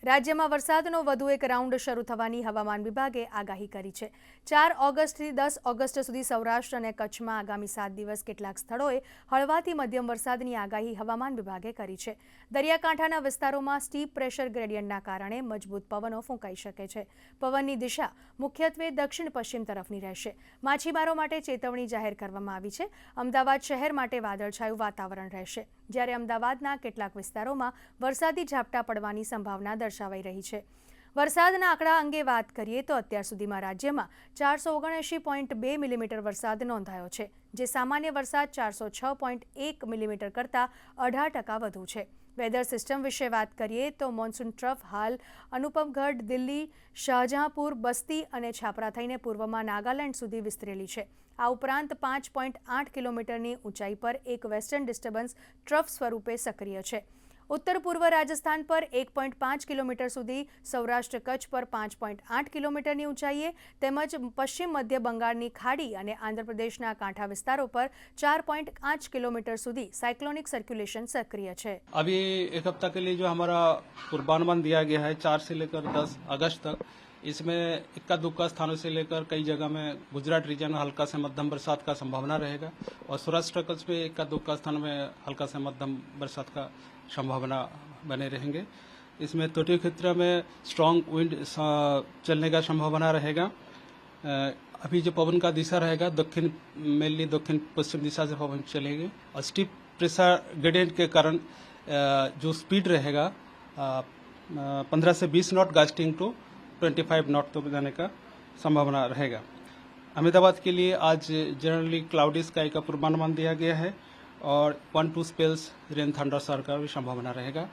રાજ્યમાં વરસાદનો વધુ એક રાઉન્ડ શરૂ થવાની હવામાન વિભાગે આગાહી કરી છે। 4 ઓગસ્ટથી 10 ઓગસ્ટ સુધી સૌરાષ્ટ્ર અને કચ્છમાં આગામી 7 દિવસ કેટલાક સ્થળોએ હળવાથી મધ્યમ વરસાદની આગાહી હવામાન વિભાગે કરી છે। દરિયાકાંઠાના વિસ્તારોમાં સ્ટીપ પ્રેશર ગ્રેડિયન્ટના કારણે મજબૂત પવનો ફૂંકાઈ શકે છે। પવનની દિશા મુખ્યત્વે દક્ષિણ પશ્ચિમ તરફની રહેશે। માછીમારો માટે ચેતવણી જાહેર કરવામાં આવી છે। અમદાવાદ શહેર માટે વાદળછાયું વાતાવરણ રહેશે, જ્યારે અમદાવાદના કેટલાક વિસ્તારોમાં વરસાદી ઝાપટા પડવાની સંભાવના દર્શાવાઈ રહી છે। વરસાદના આંકડા અંગે વાત કરીએ તો અત્યાર સુધીમાં રાજ્યમાં 479.2 મિલીમીટર વરસાદ નોંધાયો છે, જે સામાન્ય વરસાદ 406.1 મિલીમીટર કરતાં 18% વધુ છે। વેધર સિસ્ટમ વિશે વાત કરીએ તો મોન્સૂન ટ્રફ હાલ અનુપમગઢ, દિલ્હી, શાહજહાંપુર, બસ્તી અને છાપરા થઈને પૂર્વમાં નાગાલેન્ડ સુધી વિસ્તરેલી છે। આ ઉપરાંત 5.8 કિલોમીટરની ઊંચાઈ પર એક વેસ્ટર્ન ડિસ્ટર્બન્સ ટ્રફ સ્વરૂપે સક્રિય છે। ઉત્તર પૂર્વ રાજસ્થાન પર 1.5 કિલોમીટર સુધી, સૌરાષ્ટ્ર કચ્છ પર 5.8 કિલોમીટરની ઊંચાઈએ તેમજ પશ્ચિમ મધ્ય બંગાળની ખાડી અને આંધ્રપ્રદેશના કાંઠા વિસ્તારો પર 4.5 किलोमीटर સુધી साइक्लोनिक सर्कुलेशन सक्रिय है। अभी एक हफ्ता के लिए जो हमारा पूर्वानुमान दिया गया है 4 से लेकर 10 अगस्त तक, इसमें इक्का दुक्का स्थानों से लेकर कई जगह में गुजरात रीजन में हल्का से मध्यम बरसात का संभावना रहेगा और सौराष्ट्र कच्छ में इक्का दुक्का स्थानों में हल्का से मध्यम बरसात का संभावना बने रहेंगे। इसमें तटीय क्षेत्र में स्ट्रॉन्ग विंड चलने का संभावना रहेगा। अभी जो पवन का दिशा रहेगा मेनली दक्षिण पश्चिम दिशा से पवन चलेगी और स्टीप प्रेशर ग्रेडियंट के कारण जो स्पीड रहेगा 15 से 20 नॉट गास्टिंग टू 25 नॉट तक जाने का संभावना रहेगा। अहमदाबाद के लिए आज जनरली क्लाउडी स्काई का पूर्वानुमान दिया गया है और 1-2 स्पेल्स रेन थंडर का भी संभावना रहेगा।